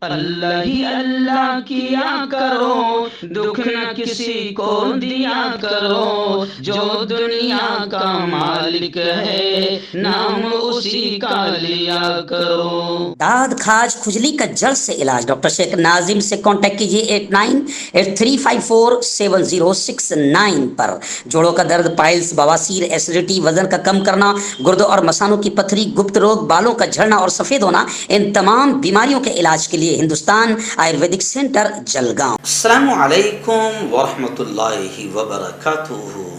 اللہ ہی اللہ کیا کرو، دکھ نہ کسی کو دیا کرو، جو دنیا کا مالک ہے نام اسی کا لیا کرو۔ داد کھاج کھجلی کا جڑ سے علاج ڈاکٹر شیخ ناظم سے کانٹیکٹ کیجیے 8983547069 پر۔ جوڑوں کا درد، پائلس، بواسیر، ایسیڈیٹی، وزن کا کم کرنا، گردوں اور مثانوں کی پتھری، گپت روگ، بالوں کا جھڑنا اور سفید ہونا، ان تمام بیماریوں کے علاج کے لیے ہندوستان آیورویدک سینٹر جلگاؤں۔ السلام علیکم ورحمۃ اللہ وبرکاتہ۔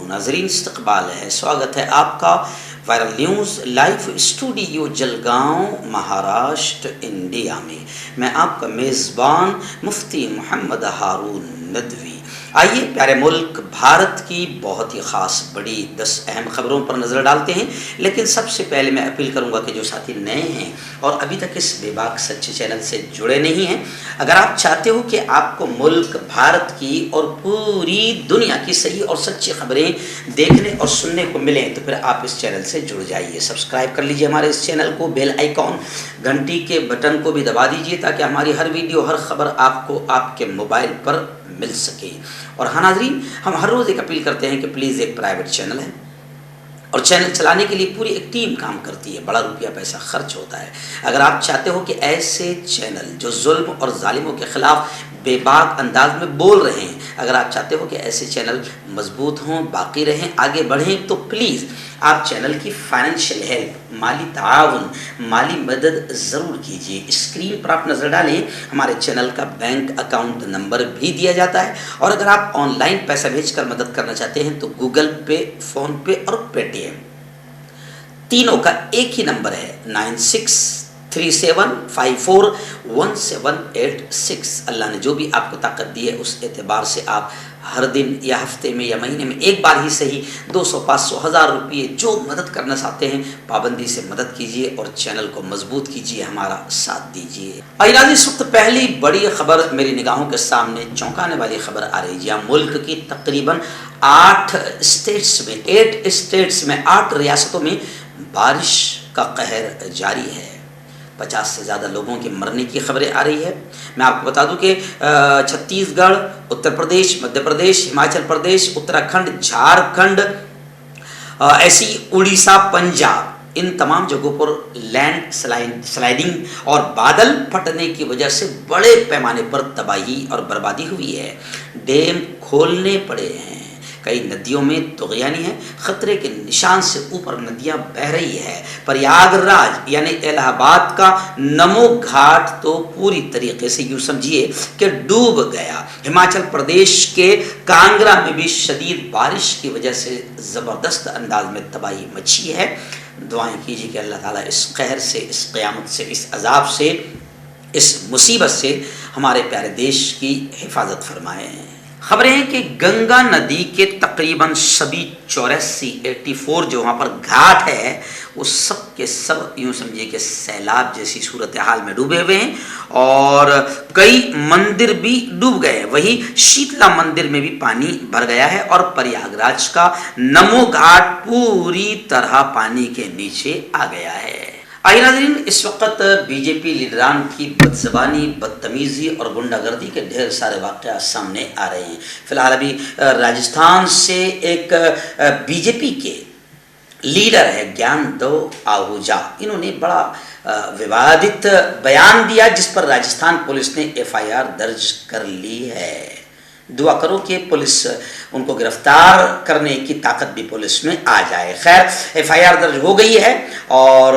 ناظرین، استقبال ہے، سواگت ہے آپ کا viral news live studio Jalgaon, Maharashtra, India میں۔ میں آپ کا میزبان مفتی محمد ہارون ندوی۔ آئیے پیارے ملک بھارت کی بہت ہی خاص بڑی 10 اہم خبروں پر نظر ڈالتے ہیں، لیکن سب سے پہلے میں اپیل کروں گا کہ جو ساتھی نئے ہیں اور ابھی تک اس بے باک سچے چینل سے جڑے نہیں ہیں، اگر آپ چاہتے ہو کہ آپ کو ملک بھارت کی اور پوری دنیا کی صحیح اور سچی خبریں دیکھنے اور سننے کو ملیں تو پھر آپ اس چینل سے جڑ جائیے۔ سبسکرائب کر لیجئے ہمارے اس چینل کو، بیل آئیکن گھنٹی کے بٹن کو بھی دبا دیجئے تاکہ ہماری ہر ویڈیو، ہر خبر آپ کو آپ کے موبائل پر مل سکے۔ اور ہاں ناظرین، ہم ہر روز ایک اپیل کرتے ہیں کہ پلیز ایک پرائیویٹ چینل ہے اور چینل چلانے کے لیے پوری ایک ٹیم کام کرتی ہے، بڑا روپیہ پیسہ خرچ ہوتا ہے۔ اگر آپ چاہتے ہو کہ ایسے چینل جو ظلم اور ظالموں کے خلاف بے باک انداز میں بول رہے ہیں، اگر آپ چاہتے ہو کہ ایسے چینل مضبوط ہوں، باقی رہیں، آگے بڑھیں، تو پلیز آپ چینل کی فائنینشیل ہیلپ، مالی تعاون، مالی مدد ضرور کیجیے۔ اسکرین پر آپ نظر ڈالیں، ہمارے چینل کا بینک اکاؤنٹ نمبر بھی دیا جاتا ہے، اور اگر آپ آن لائن پیسہ بھیج کر مدد کرنا چاہتے ہیں تو گوگل پے، فون پے اور پے ٹی ایم تینوں کا ایک ہی نمبر ہے 9637541786۔ اللہ نے جو بھی آپ کو طاقت دی ہے اس اعتبار سے آپ ہر دن یا ہفتے میں یا مہینے میں ایک بار ہی صحیح 200، 500، 1000 روپئے جو مدد کرنا چاہتے ہیں پابندی سے مدد کیجیے اور چینل کو مضبوط کیجیے، ہمارا ساتھ دیجیے۔ آئیے اس وقت پہلی بڑی خبر میری نگاہوں کے سامنے چونکانے والی خبر آ رہی ہے، جہاں ملک کی تقریباً 8 اسٹیٹس میں 8 ریاستوں میں بارش کا قہر جاری ہے۔ 50 سے زیادہ لوگوں کے مرنے کی خبریں آ رہی ہے۔ میں آپ کو بتا دوں کہ چھتیس گڑھ، اتر پردیش، مدھیہ پردیش، ہماچل پردیش، اتراکھنڈ، جھارکھنڈ، ایسی اڑیسہ، پنجاب، ان تمام جگہوں پر لینڈ سلائڈنگ اور بادل پھٹنے کی وجہ سے بڑے پیمانے پر تباہی اور بربادی ہوئی ہے۔ ڈیم کھولنے پڑے ہیں، کئی ندیوں میں طغیانی ہے، خطرے کے نشان سے اوپر ندیاں بہہ رہی ہے۔ پریاگ راج یعنی الہ آباد کا نمو گھاٹ تو پوری طریقے سے یوں سمجھیے کہ ڈوب گیا۔ ہماچل پردیش کے کانگرا میں بھی شدید بارش کی وجہ سے زبردست انداز میں تباہی مچی ہے۔ دعائیں کیجیے کہ اللہ تعالیٰ اس قہر سے، اس قیامت سے، اس عذاب سے، اس مصیبت سے ہمارے پیارے دیش کی حفاظت فرمائے۔ خبریں ہیں کہ گنگا ندی کے تقریباً سبھی 84 جو وہاں پر گھاٹ ہے وہ سب کے سب یوں سمجھیے کہ سیلاب جیسی صورتحال میں ڈوبے ہوئے ہیں، اور کئی مندر بھی ڈوب گئے۔ وہی شیتلا مندر میں بھی پانی بھر گیا ہے اور پریاگ راج کا نمو گھاٹ پوری طرح پانی کے نیچے آ گیا ہے۔ آئیے ناظرین، اس وقت بی جے پی لیڈران کی بدزبانی، بدتمیزی اور غنڈہ گردی کے ڈھیر سارے واقعات سامنے آ رہے ہیں۔ فی الحال ابھی راجستھان سے ایک بی جے پی کے لیڈر ہے گیان دو آہوجا، انہوں نے بڑا ووادت بیان دیا جس پر راجستھان پولیس نے FIR درج کر لی ہے۔ دعا کرو کہ پولیس ان کو گرفتار کرنے کی طاقت بھی پولیس میں آ جائے۔ خیر، FIR درج ہو گئی ہے، اور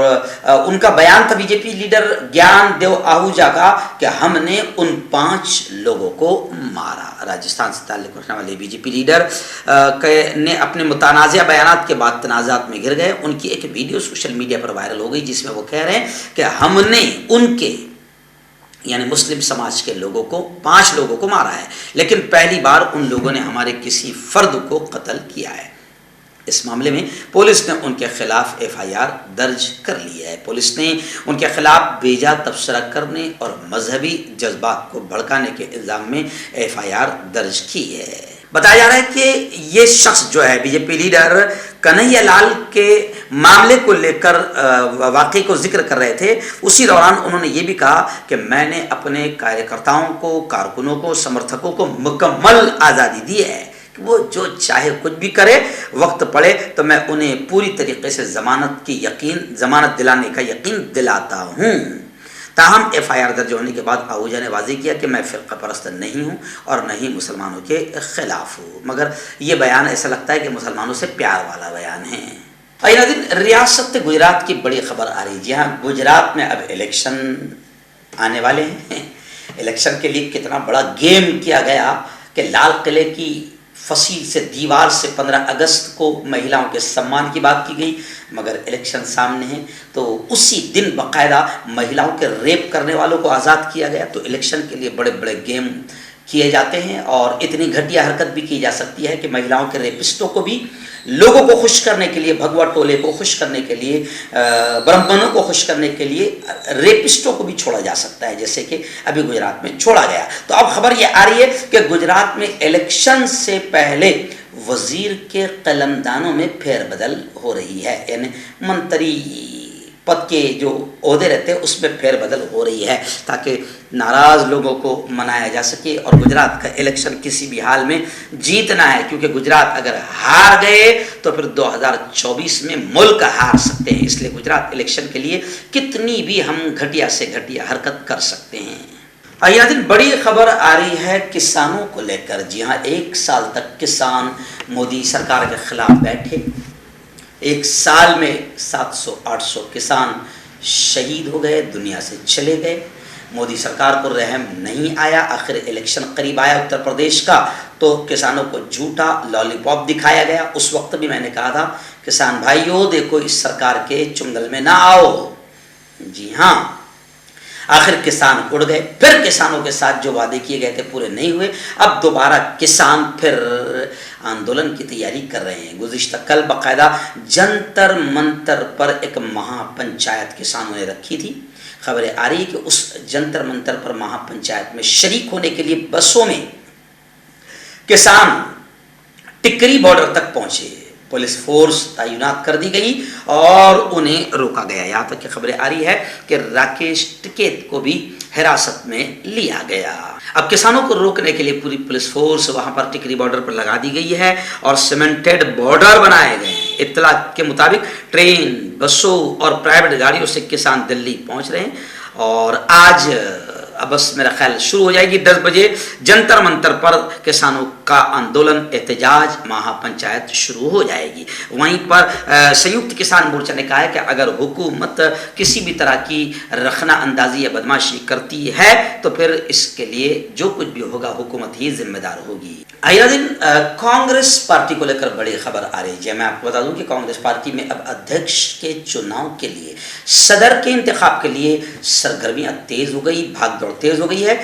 ان کا بیان تھا بی جے پی لیڈر گیان دیو آہوجا کا کہ ہم نے ان 5 لوگوں کو مارا۔ راجستھان سے تعلق رکھنے والے بی جے پی لیڈر نے اپنے متنازع بیانات کے بعد تنازعات میں گر گئے۔ ان کی ایک ویڈیو سوشل میڈیا پر وائرل ہو گئی جس میں وہ کہہ رہے ہیں کہ ہم نے ان کے یعنی مسلم سماج کے لوگوں کو 5 لوگوں کو مارا ہے، لیکن پہلی بار ان لوگوں نے ہمارے کسی فرد کو قتل کیا ہے۔ اس معاملے میں پولیس نے ان کے خلاف FIR درج کر لی ہے۔ پولیس نے ان کے خلاف بیجا تبصرہ کرنے اور مذہبی جذبات کو بھڑکانے کے الزام میں FIR درج کی ہے۔ بتایا جا رہا ہے کہ یہ شخص جو ہے B J P leader Kanhaiya لال کے معاملے کو لے کر واقعے کو ذکر کر رہے تھے، اسی دوران انہوں نے یہ بھی کہا کہ میں نے اپنے کارکرتاؤں کو، کارکنوں کو، سمرتھکوں کو مکمل آزادی دی ہے کہ وہ جو چاہے کچھ بھی کرے، وقت پڑے تو میں انہیں پوری طریقے سے ضمانت دلانے کا یقین دلاتا ہوں۔ تاہم ایف آئی آر درج ہونے کے بعد آہوجہ نے واضح کیا کہ میں فرقہ پرست نہیں ہوں اور نہ ہی مسلمانوں کے خلاف ہوں، مگر یہ بیان ایسا لگتا ہے کہ مسلمانوں سے پیار والا بیان ہے۔ ناظرین، ریاست گجرات کی بڑی خبر آ رہی ہے۔ جی ہاں، گجرات میں اب الیکشن آنے والے ہیں۔ الیکشن کے لیے کتنا بڑا گیم کیا گیا کہ لال قلعے کی فصیل سے دیوار سے 15 اگست کو مہیلاؤں کے سمان کی بات کی گئی، مگر الیکشن سامنے ہیں تو اسی دن باقاعدہ مہیلاؤں کے ریپ کرنے والوں کو آزاد کیا گیا۔ تو الیکشن کے لیے بڑے بڑے گیم کیے جاتے ہیں اور اتنی گھٹیا حرکت بھی کی جا سکتی ہے کہ مہیلاؤں کے ریپسٹوں کو بھی لوگوں کو خوش کرنے کے لیے، بھگوا ٹولے کو خوش کرنے کے لیے، برہمنوں کو خوش کرنے کے لیے ریپسٹوں کو بھی چھوڑا جا سکتا ہے، جیسے کہ ابھی گجرات میں چھوڑا گیا۔ تو اب خبر یہ آ رہی ہے کہ گجرات میں الیکشن سے پہلے وزیر کے قلمدانوں میں پھیر بدل ہو رہی ہے، یعنی منتری پد کے جو عہدے رہتے ہیں اس میں پھیر بدل ہو رہی ہے تاکہ ناراض لوگوں کو منایا جا سکے اور گجرات کا الیکشن کسی بھی حال میں جیتنا ہے، کیونکہ گجرات اگر ہار گئے تو پھر 2024 میں ملک ہار سکتے ہیں۔ اس لیے گجرات الیکشن کے لیے کتنی بھی ہم گھٹیا سے گھٹیا حرکت کر سکتے ہیں۔ آئیے دن بڑی خبر آ رہی ہے کسانوں کو لے کر۔ جی ہاں، 1 سال تک کسان مودی سرکار کے خلاف بیٹھے، 1 سال میں 700-800 کسان شہید ہو گئے، دنیا سے چلے گئے۔ مودی سرکار کو رحم نہیں آیا۔ آخر الیکشن قریب آیا اتر پردیش کا تو کسانوں کو جھوٹا لالی پاپ دکھایا گیا۔ اس وقت بھی میں نے کہا تھا کسان بھائیو دیکھو اس سرکار کے چنگل میں نہ آؤ۔ جی ہاں، آخر کسان اڑ گئے، پھر کسانوں کے ساتھ جو وعدے کیے گئے تھے پورے نہیں ہوئے۔ اب دوبارہ کسان پھر آندولن کی تیاری کر رہے ہیں۔ گزشتہ کل باقاعدہ جنتر منتر پر ایک مہا پنچایت کسانوں نے رکھی تھی۔ خبریں آ رہی کہ اس جنتر منتر پر مہا پنچایت میں شریک ہونے کے لیے بسوں میں کسان ٹکری بارڈر تک پہنچے، پولیس فورس تعینات کر دی گئی اور انہیں روکا گیا۔ یہاں تک کہ خبریں آ رہی ہے کہ راکیش ٹکیت کو بھی حراست میں لیا گیا۔ اب کسانوں کو روکنے کے لیے پوری پولیس فورس وہاں پر ٹکری بارڈر پر لگا دی گئی ہے اور سیمنٹڈ بارڈر بنائے گئے ہیں۔ اطلاع کے مطابق ٹرین، بسوں اور پرائیویٹ گاڑیوں سے کسان دلی پہنچ رہے ہیں اور آج بس میرا خیال شروع ہو جائے گی 10 بجے جنتر منتر پر کسانوں کا آندولن، احتجاج، مہا پنچایت شروع ہو جائے گی۔ وہیں پر سیوکت کسان مورچہ نے کہا ہے کہ اگر حکومت کسی بھی طرح کی رخنہ اندازی یا بدماشی کرتی ہے تو پھر اس کے لیے جو کچھ بھی ہوگا حکومت ہی ذمہ دار ہوگی۔ آئیے دن کانگریس پارٹی کو لے کر بڑی خبر آ رہی ہے۔ میں آپ کو بتا دوں کہ کانگریس پارٹی میں اب ادھیکش کے چناؤ کے لیے، صدر کے انتخاب کے لیے سرگرمیاں تیز ہو گئی، بھاگ دوڑ تیز ہو گئی ہے۔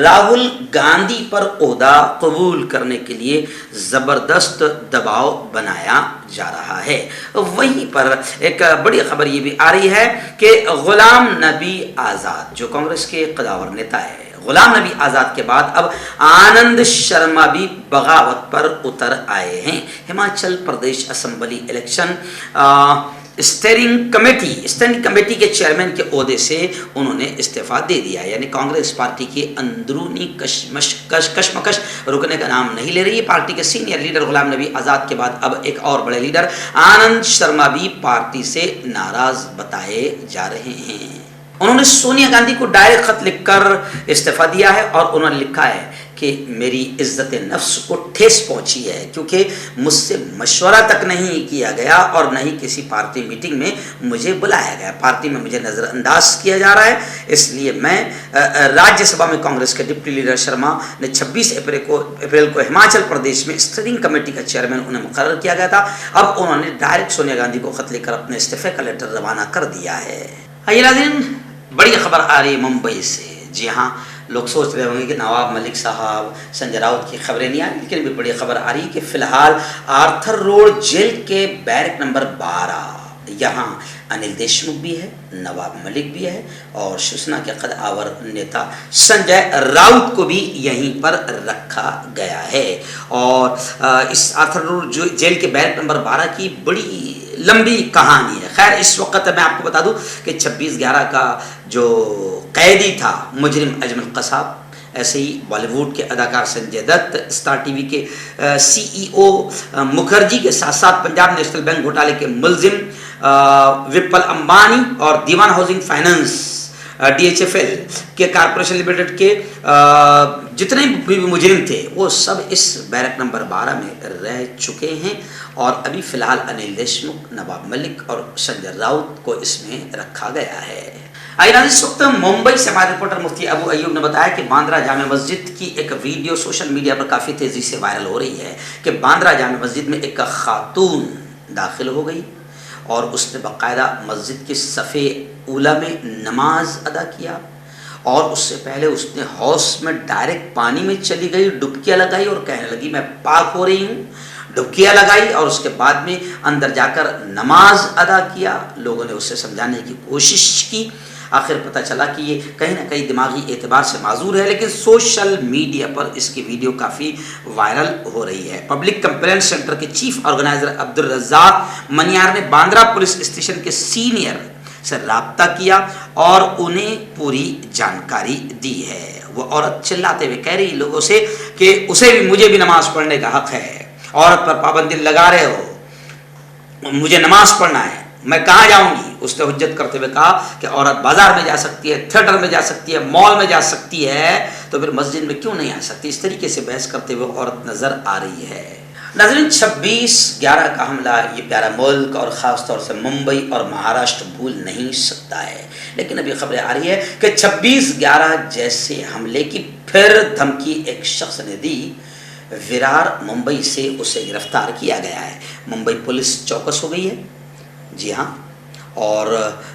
راہل گاندھی پر عہدہ قبول کرنے کے لیے زبردست دباؤ بنایا جا رہا ہے۔ وہیں پر ایک بڑی خبر یہ بھی آ رہی ہے کہ غلام نبی آزاد جو کانگریس کے قداور نیتا ہے، غلام نبی آزاد کے بعد اب آنند شرما بھی بغاوت پر اتر آئے ہیں۔ Himachal Pradesh assembly election steering committee کے چیئرمین کے عہدے سے انہوں نے استعفیٰ دے دیا، یعنی کانگریس پارٹی کی اندرونی کشمکش رکنے کا نام نہیں لے رہی ہے۔ پارٹی کے سینئر لیڈر غلام نبی آزاد کے بعد اب ایک اور بڑے لیڈر آنند شرما بھی پارٹی سے ناراض بتائے جا رہے ہیں۔ انہوں نے سونیا گاندھی کو ڈائریکٹ خط لکھ کر استعفیٰ دیا ہے اور انہوں نے لکھا ہے کہ میری عزت نفس کو ٹھیس پہنچی ہے کیونکہ مجھ سے مشورہ تک نہیں کیا گیا اور نہ ہی کسی پارٹی میٹنگ میں مجھے بلایا گیا۔ پارٹی میں مجھے نظر انداز کیا جا رہا ہے، اس لیے میں راجیہ سبھا میں کانگریس کے ڈپٹی لیڈر شرما نے 26 اپریل کو ہماچل پردیش میں اسٹیئرنگ کمیٹی کا چیئرمین انہیں مقرر کیا گیا تھا۔ اب انہوں نے ڈائریکٹ سونیا گاندھی کو خط لکھ کر اپنے استعفے کا لیٹر روانہ کر دیا ہے۔ بڑی خبر آ رہی ہے ممبئی سے۔ جی ہاں، لوگ سوچ رہے ہوں گے کہ نواب ملک صاحب، سنجے راؤت کی خبریں نہیں آ رہی، لیکن بھی بڑی خبر آ رہی ہے کہ فی الحال آرتھر روڈ جیل کے بیرک نمبر 12 یہاں अनिल देशमुख भी है, नवाब मलिक भी है और शिवसेना के कद्दावर नेता संजय राउत को भी यहीं पर रखा गया है। और इस आर्थर रोड जेल के बैरक नंबर 12 की बड़ी लंबी कहानी है। खैर इस वक्त मैं आपको बता दूं कि 26/11 का जो कैदी था मुजरिम अजमल कसाब, ऐसे ही बॉलीवुड के अदाकार संजय दत्त, स्टार टीवी के CEO मुखर्जी के साथ साथ पंजाब नेशनल बैंक घोटाले के मुलजिम विप्पल अंबानी और दीवान हाउसिंग फाइनेंस DHFL के कॉर्पोरेशन लिमिटेड के जितने भी मुजरिम थे वो सब इस बैरक नंबर 12 में रह चुके हैं और अभी फिलहाल अनिल देशमुख, नवाब मलिक और संजय राउत को इसमें रखा गया है। आइए इस वक्त मुंबई से हमारे रिपोर्टर मुफ्ती अबू अयूब ने बताया कि बांद्रा जामे मस्जिद की एक वीडियो सोशल मीडिया पर काफ़ी तेज़ी से वायरल हो रही है कि बांद्रा जामे मस्जिद में एक खातून दाखिल हो गई और उसने बाकायदा मस्जिद के सफ़े ऊला में नमाज अदा किया और उससे पहले उसने हौस में डायरेक्ट पानी में चली गई, डुबकियाँ लगाई और कहने लगी मैं पाक हो रही हूँ। डुबकियाँ लगाई और उसके बाद में अंदर जाकर नमाज अदा किया। लोगों ने उसे समझाने की कोशिश की, आखिर पता चला कि ये कहीं ना कहीं दिमागी एतबार से माजूर है, लेकिन सोशल मीडिया पर इसकी वीडियो काफ़ी वायरल हो रही है। पब्लिक कंप्लेंट सेंटर के चीफ ऑर्गेनाइजर अब्दुल रज़ाक मनियार ने बांद्रा पुलिस स्टेशन के सीनियर से राब्ता किया और उन्हें पूरी जानकारी दी है। वो औरत चिल्लाते हुए कह रही लोगों से कि उसे भी मुझे भी नमाज पढ़ने का हक है, औरत पर पाबंदी लगा रहे हो, मुझे नमाज पढ़ना है, मैं कहाँ जाऊंगी। उसने हुज्जत करते हुए कहा कि औरत बाजार में जा सकती है, थिएटर में जा सकती है, मॉल में जा सकती है, तो फिर मस्जिद में क्यों नहीं आ सकती। इस तरीके से बहस करते हुए औरत नजर आ रही है। नाज़रीन 26/11 का हमला ये प्यारा मुल्क और ख़ास तौर से मुंबई और महाराष्ट्र भूल नहीं सकता है, लेकिन अभी खबरें आ रही है कि 26/11 जैसे हमले की फिर धमकी एक शख्स ने दी। विरार मुंबई से उसे गिरफ्तार किया गया है। मुंबई पुलिस चौकस हो गई है, जी हाँ, और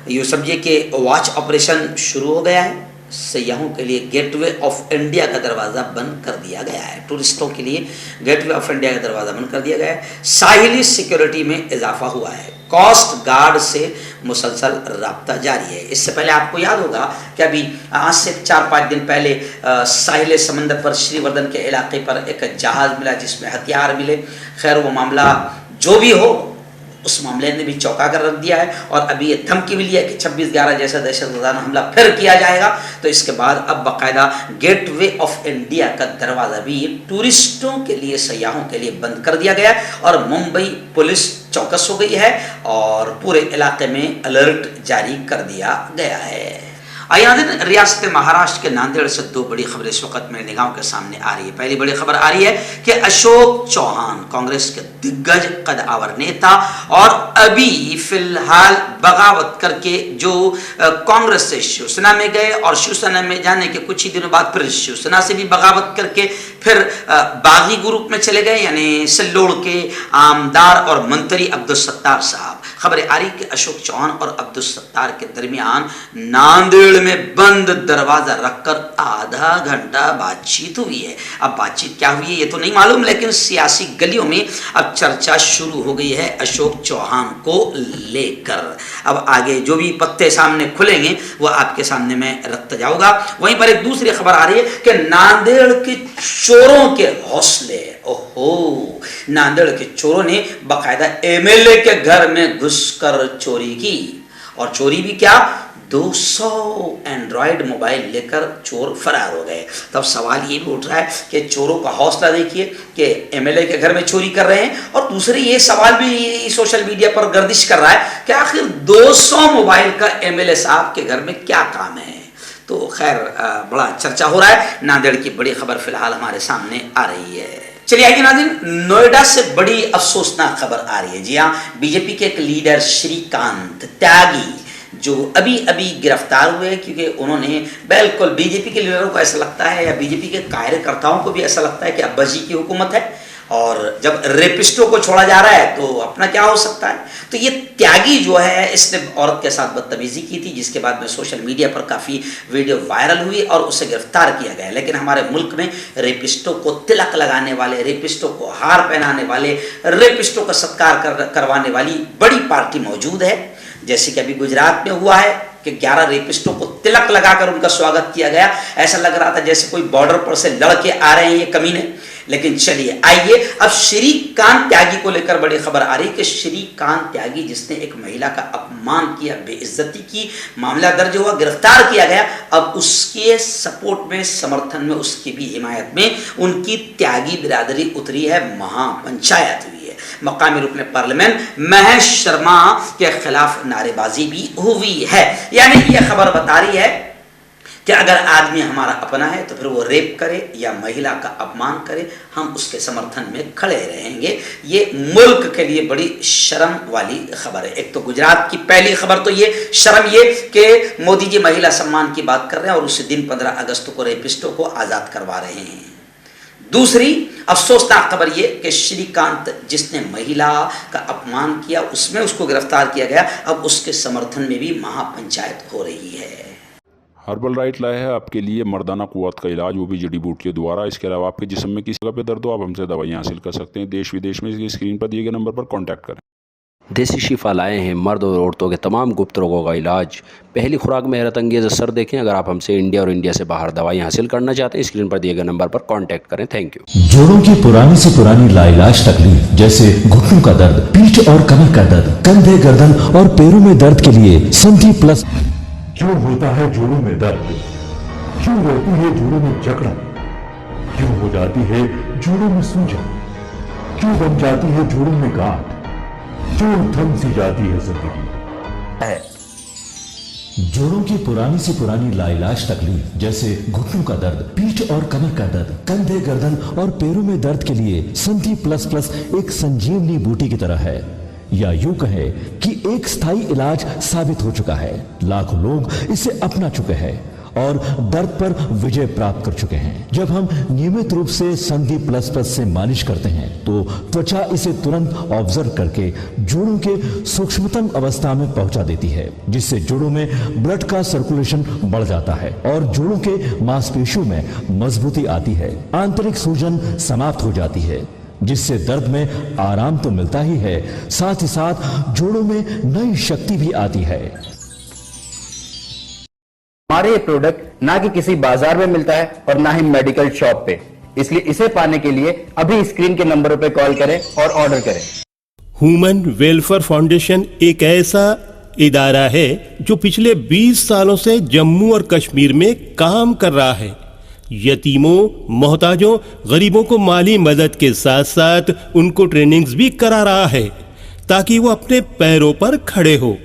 यूँ समझिए कि वॉच ऑपरेशन शुरू हो गया है। सयाहों के लिए गेटवे ऑफ इंडिया का दरवाज़ा बंद कर दिया गया है। टूरिस्टों के लिए गेटवे ऑफ इंडिया का दरवाज़ा बंद कर दिया गया है। साहिली सिक्योरिटी में इजाफा हुआ है। कोस्ट गार्ड से मुसलसल राब्ता जारी है। इससे पहले आपको याद होगा कि अभी आज से 4-5 दिन पहले साहिल समंदर पर श्रीवर्धन के इलाके पर एक जहाज़ मिला जिसमें हथियार मिले। खैर वो मामला जो भी हो, उस मामले ने भी चौंका कर रख दिया है और अभी ये धमकी मिली है कि 26/11 जैसा दहशतगर्दाना हमला फिर किया जाएगा। तो इसके बाद अब बाकायदा गेटवे ऑफ इंडिया का दरवाज़ा भी टूरिस्टों के लिए, सयाहों के लिए बंद कर दिया गया और मुंबई पुलिस चौकस हो गई है और पूरे इलाके में अलर्ट जारी कर दिया गया है। आइए रियासत महाराष्ट्र के नांदेड़ से दो बड़ी खबरें इस वक्त मेरे निगाहों के सामने आ रही है। पहली बड़ी खबर आ रही है कि अशोक चौहान कांग्रेस के दिग्गज कद्दावर नेता और अभी फिलहाल बगावत करके जो कांग्रेस से शिवसेना में गए और शिवसेना में जाने के कुछ ही दिनों बाद फिर शिवसेना से भी बगावत करके फिर बागी ग्रुप में चले गए, यानी सिल्लोड़ के आमदार और मंत्री अब्दुल सत्तार साहब। खबरें आ रही कि अशोक चौहान और अब्दुल सत्तार के दरमियान नांदेड़ में बंद दरवाजा रखकर आधा घंटा बातचीत हुई है। अब बातचीत क्या हुई है ये तो नहीं मालूम, लेकिन सियासी गलियों में अब चर्चा शुरू हो गई है अशोक चौहान को लेकर। अब आगे जो भी पत्ते सामने खुलेंगे वो आपके सामने मैं रखता जाऊंगा। वहीं पर एक दूसरी खबर आ रही है कि नांदेड़ के चोरों के हौसले। ओहो, नांदेड़ के चोरों ने बाकायदा MLA के घर में घुसकर चोरी की और चोरी भी क्या, 200 एंड्रॉयड मोबाइल लेकर चोर फरार हो गए। तब सवाल ये भी उठ रहा है कि चोरों का हौसला देखिए कि MLA के घर में चोरी कर रहे हैं, और दूसरी ये सवाल भी सोशल मीडिया पर गर्दिश कर रहा है कि आखिर 200 मोबाइल का MLA साहब के घर में क्या काम है। तो खैर बड़ा चर्चा हो रहा है। नांदेड़ की बड़ी खबर फिलहाल हमारे सामने आ रही है। चलिए आइए नाज़रीन, नोएडा से बड़ी अफसोसनाक खबर आ रही है। जी हाँ, बीजेपी के एक लीडर श्रीकांत त्यागी जो अभी अभी गिरफ्तार हुए, क्योंकि उन्होंने बिल्कुल बीजेपी के लीडरों को ऐसा लगता है या बीजेपी के कार्यकर्ताओं को भी ऐसा लगता है कि अब्बास जी की हुकूमत है और जब रेपिस्टों को छोड़ा जा रहा है तो अपना क्या हो सकता है। तो ये त्यागी जो है इसने औरत के साथ बदतमीजी की थी, जिसके बाद में सोशल मीडिया पर काफ़ी वीडियो वायरल हुई और उसे गिरफ्तार किया गया। लेकिन हमारे मुल्क में रेपिस्टों को तिलक लगाने वाले, रेपिस्टों को हार पहनाने वाले, रेपिस्टों का सत्कार करवाने वाली बड़ी पार्टी मौजूद है जैसे कि अभी गुजरात में हुआ है कि 11 रेपिस्टों को तिलक लगाकर उनका स्वागत किया गया। ऐसा लग रहा था जैसे कोई बॉर्डर पर से लड़के आ रहे हैं ये कमीने। लेकिन चलिए आइए अब श्रीकांत त्यागी को लेकर बड़ी खबर आ रही कि श्रीकांत त्यागी जिसने एक महिला का अपमान किया, बेइज्जती की, मामला दर्ज हुआ, गिरफ्तार किया गया। अब उसके सपोर्ट में, समर्थन में, उसकी भी हिमायत में उनकी त्यागी बिरादरी उतरी है, महापंचायत हुई है। मकामी रुकन पार्लियामेंट महेश शर्मा के खिलाफ नारेबाजी भी हुई है। यानी यह खबर बता रही है कि अगर आदमी हमारा अपना है तो फिर वो रेप करे या महिला का अपमान करे, हम उसके समर्थन में खड़े रहेंगे। ये मुल्क के लिए बड़ी शर्म वाली खबर है। एक तो गुजरात की पहली खबर तो ये शर्म ये कि मोदी जी महिला सम्मान की बात कर रहे हैं और उसी दिन 15 अगस्त को रेपिस्टों को आज़ाद करवा रहे हैं। दूसरी अफसोसनाक खबर ये कि श्रीकांत जिसने महिला का अपमान किया उसमें उसको गिरफ्तार किया गया, अब उसके समर्थन में भी महापंचायत हो रही है। हर्बल राइट लाया है आपके लिए मर्दाना कुव्वत का इलाज, वो भी जड़ी बूटियों द्वारा। इसके अलावा आपके जिस्म में किसी जगह पे दर्द हो, आप हमसे दवाइयाँ हासिल कर सकते हैं। देश विदेश में स्क्रीन पर दिए गए नंबर पर कॉन्टैक्ट करें। देसी शिफा लाए हैं मर्द और औरतों के तमाम गुप्त रोगों का इलाज। पहली खुराक में हैरत अंगेज़ असर देखें। अगर आप हमसे इंडिया और इंडिया से बाहर दवाई हासिल करना चाहते हैं, स्क्रीन पर दिए गए नंबर पर कांटेक्ट करें। Thank you. जोड़ों की पुरानी से पुरानी लाइलाज तकलीफ जैसे घुटनों का दर्द, पीठ और कमर का दर्द, कंधे, गर्दन और पैरों में दर्द के लिए संधि प्लस। क्यों होता है जोड़ों में दर्द? क्यों रहती है जोड़ों में जकड़न? क्यों हो जाती है जोड़ों में सूजन? क्यों बन जाती है जोड़ों में गांठ? क्यों थम सी जाती है जिंदगी? जोड़ों की पुरानी से पुरानी लाइलाज तकलीफ जैसे घुटनों का दर्द, पीठ और कमर का दर्द, कंधे, गर्दन और पैरों में दर्द के लिए संधि प्लस प्लस एक संजीवनी बूटी की तरह है, या यूं कहे कि एक स्थायी इलाज साबित हो चुका है। लाखों लोग इसे अपना चुके हैं और दर्द पर विजय प्राप्त कर चुके हैं। जब हम नियमित रूप से संधि प्लस प्लस से मालिश करते हैं तो त्वचा इसे तुरंत ऑब्जर्व करके जोड़ों के सूक्ष्मतम अवस्था में पहुंचा देती है, जिससे जोड़ों में ब्लड का सर्कुलेशन बढ़ जाता है और जोड़ों के मांसपेशियों में मजबूती आती है। आंतरिक सूजन समाप्त हो जाती है, जिससे दर्द में आराम तो मिलता ही है, साथ ही साथ जोड़ों में नई शक्ति भी आती है। हमारे ये प्रोडक्ट ना कि किसी बाजार में मिलता है और ना ही मेडिकल शॉप पे, इसलिए इसे पाने के लिए अभी स्क्रीन के नंबरों पे कॉल करें और ऑर्डर करें। ह्यूमन वेलफेयर फाउंडेशन एक ऐसा इदारा है जो पिछले 20 सालों से जम्मू और कश्मीर में काम कर रहा है। यतीमों, मोहताजों, गरीबों को माली मदद के साथ साथ उनको ट्रेनिंग्स भी करा रहा है ताकि वो अपने पैरों पर खड़े हो।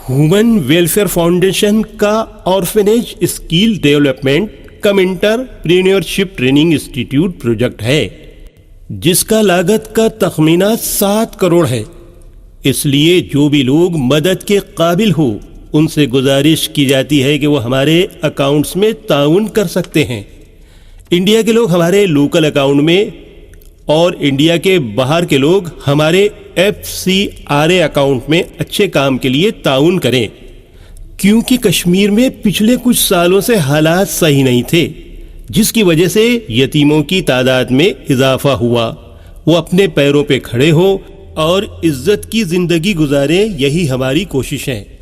ह्यूमन वेलफेयर फाउंडेशन का ऑर्फेनेज स्किल डेवलपमेंट कम एंटरप्रेन्योरशिप ट्रेनिंग इंस्टीट्यूट प्रोजेक्ट है, जिसका लागत का तखमीना 7 करोड़ है। इसलिए जो भी लोग मदद के काबिल हो उनसे गुजारिश की जाती है कि वो हमारे अकाउंट्स में ताउन कर सकते हैं। इंडिया के लोग हमारे लोकल अकाउंट में और इंडिया के बाहर के लोग हमारे FCRA अकाउंट में अच्छे काम के लिए ताउन करें, क्योंकि कश्मीर में पिछले कुछ सालों से हालात सही नहीं थे, जिसकी वजह से यतीमों की तादाद में इजाफा हुआ। वो अपने पैरों पे खड़े हो और इज्जत की जिंदगी गुजारें, यही हमारी कोशिश है।